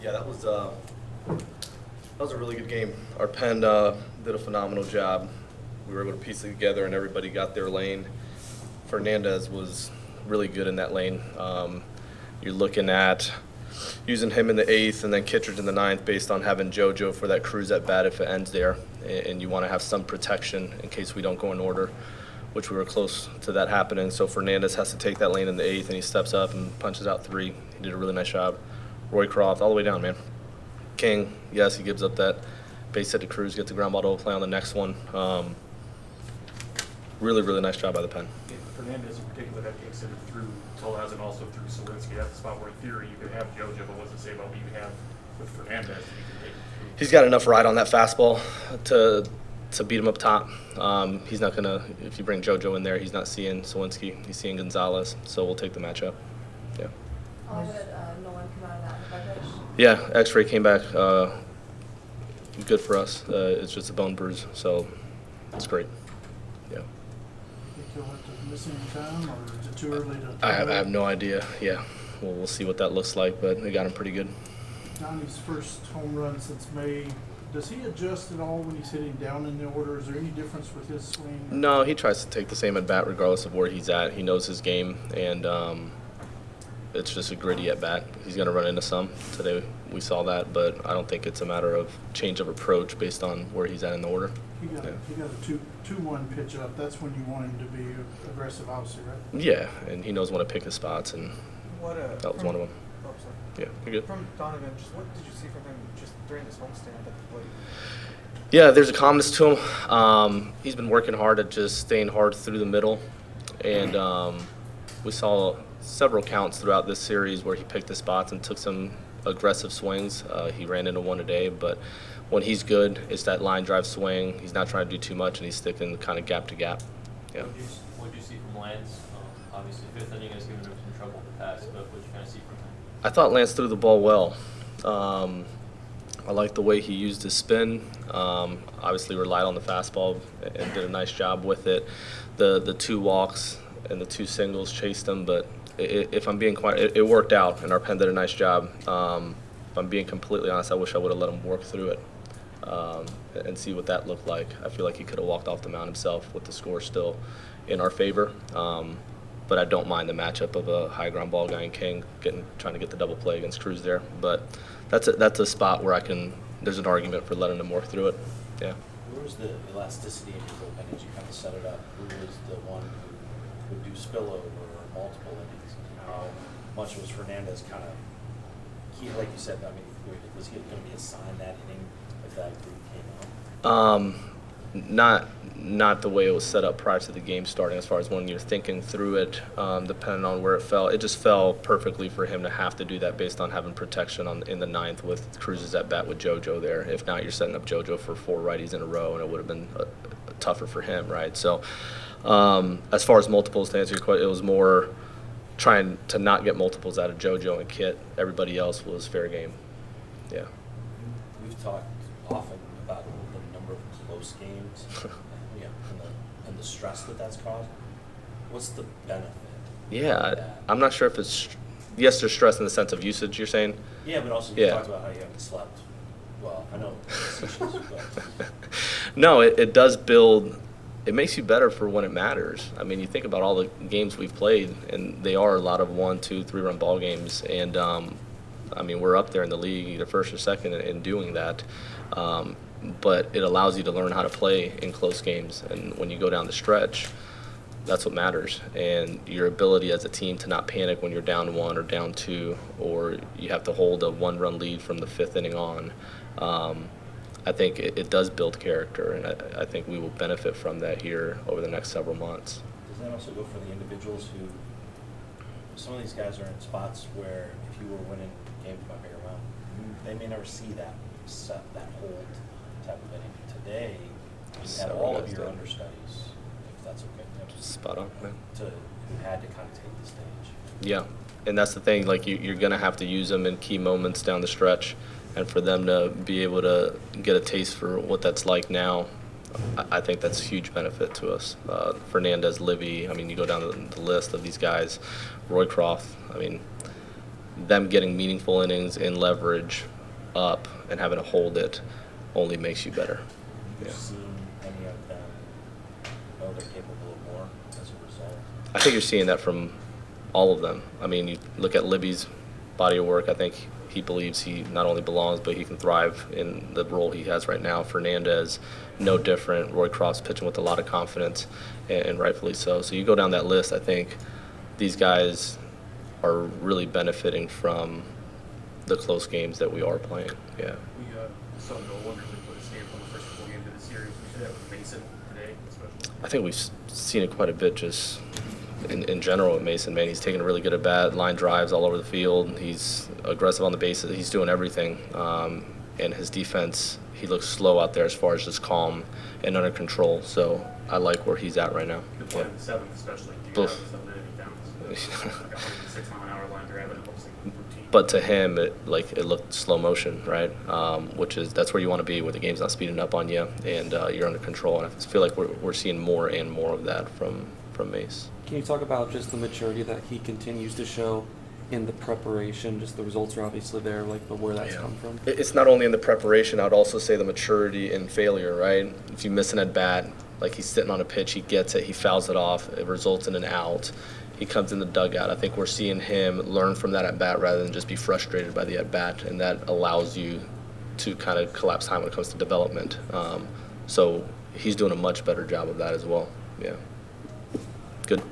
Yeah, that was a really good game. Our pen did a phenomenal job. We were able to piece it together, and everybody got their lane. Fernandez was really good in that lane. You're looking at using him in the 8th and then Kittredge in the 9th based on having JoJo for that cruise at bat if it ends there. And you want to have some protection in case we don't go in order, which we were close to that happening. So Fernandez has to take that lane in the 8th, and he steps up and punches out 3. He did a really nice job. Roycroft all the way down, man. King, yes, he gives up that base hit to Cruz, gets the ground ball to play on the next one. Really, really nice job by the pen. Yeah, Fernandez in particular had to extend it through Tolaz and also through Sawinski. That's the spot where, in theory, you could have JoJo, but what's to say about what you have with Fernandez that you can take through? He's got enough ride on that fastball to beat him up top. He's not gonna, if you bring JoJo in there, he's not seeing Sawinski, he's seeing Gonzalez, so we'll take the matchup. Yeah. How did Nolan come out of that by pitch? Yeah, X-ray came back good for us. It's just a bone bruise, so it's great. Yeah. Think he'll have to miss any time, or is it too early to? I have no idea. Yeah, we'll see what that looks like, but they got him pretty good. Donnie's first home run since May. Does he adjust at all when he's hitting down in the order? Is there any difference with his swing? No, he tries to take the same at bat regardless of where he's at. He knows his game, and it's just a gritty at bat. He's going to run into some. Today we saw that, but I don't think it's a matter of change of approach based on where he's at in the order. He got a 2-1 pitch up. That's when you want him to be aggressive, obviously, right? Yeah, and he knows when to pick his spots, and that was one of them. Oh, sorry. Yeah, you're good. From Donovan, just what did you see from him just during this homestand at the plate? Yeah, there's a calmness to him. He's been working hard at just staying hard through the middle, and we saw several counts throughout this series where he picked his spots and took some aggressive swings. He ran into one today, but when he's good, it's that line drive swing. He's not trying to do too much, and he's sticking kind of gap to gap. Yeah. What did you see from Lance? Obviously, 5th inning has given him some trouble in the past, but what did you kind of see from him? I thought Lance threw the ball well. I like the way he used his spin. Obviously relied on the fastball and did a nice job with it. The 2 walks and the 2 singles chased him, but if I'm being quiet, it worked out, and our pen did a nice job. If I'm being completely honest, I wish I would have let him work through it and see what that looked like. I feel like he could have walked off the mound himself with the score still in our favor. But I don't mind the matchup of a high ground ball guy and King trying to get the double play against Cruz there. But that's a spot where there's an argument for letting him work through it. Yeah. Where was the elasticity in your bullpen as you kind of set it up? Who was the one who would do spillover or multiple innings? How much was Fernandez kind of, like you said, I mean, was he going to be assigned that inning if that group came out? Not the way it was set up prior to the game starting, as far as when you're thinking through it, depending on where it fell. It just fell perfectly for him to have to do that based on having protection in the 9th with Cruz's at bat with JoJo there. If not, you're setting up JoJo for 4 righties in a row, and it would have been tougher for him, right? So as far as multiples, to answer your question, it was more trying to not get multiples out of JoJo and Kit. Everybody else was fair game. Yeah. We've talked often about the number of close games and the stress that's caused. What's the benefit? Yeah, I'm not sure if it's yes, there's stress in the sense of usage. You're saying? Yeah, but also you talked about how you haven't slept. Well, I know issues, but no, it does build. It makes you better for when it matters. I mean, you think about all the games we've played, and they are a lot of 1, 2, 3-run ball games, and I mean, we're up there in the league, either first or second, in doing that. But it allows you to learn how to play in close games, and when you go down the stretch, that's what matters. And your ability as a team to not panic when you're down 1 or down 2, or you have to hold a 1-run lead from the 5th inning on. I think it does build character, and I think we will benefit from that here over the next several months. Does that also go for the individuals who, some of these guys are in spots where if you were winning games by a bigger amount, they may never see that hold type of inning. Today, you had all of your understudies, if that's okay. Spot on, man. Who had to kind of take the stage. Yeah, and that's the thing. Like you're going to have to use them in key moments down the stretch, and for them to be able to get a taste for what that's like now, I think that's a huge benefit to us. Fernandez, Livy. I mean, you go down the list of these guys. Roycroft. I mean, them getting meaningful innings in leverage up and having to hold it only makes you better. You've Yeah. seen any of them know they're capable of more as a result? I think you're seeing that from all of them. I mean, you look at Libby's body of work. I think he believes he not only belongs, but he can thrive in the role he has right now. Fernandez, no different. Roy Croft's pitching with a lot of confidence, and rightfully so. So you go down that list, I think these guys are really benefiting from the close games that we are playing. Yeah. We saw Nolan really put a stamp on the first couple games of the series. We did that with Mason today, especially. I think we've seen it quite a bit just in general with Mason, man. He's taking a really good at bat, line drives all over the field. He's aggressive on the bases. He's doing everything. And his defense, he looks slow out there as far as just calm and under control. So I like where he's at right now. Good play in the seventh, especially. You Oof. have something that he downs. Like a 106-mile-an-hour line drive, and it looks like routine. But to him, it looked slow motion, right? That's where you want to be, where the game's not speeding up on you and you're under control. And I feel like we're seeing more and more of that from Mace. Can you talk about just the maturity that he continues to show in the preparation? Just the results are obviously there, but where that's come from? It's not only in the preparation. I'd also say the maturity in failure, right? If you miss an at bat, like he's sitting on a pitch, he gets it, he fouls it off, it results in an out. He comes in the dugout. I think we're seeing him learn from that at bat rather than just be frustrated by the at bat, and that allows you to kind of collapse time when it comes to development. So he's doing a much better job of that as well. Yeah. Good.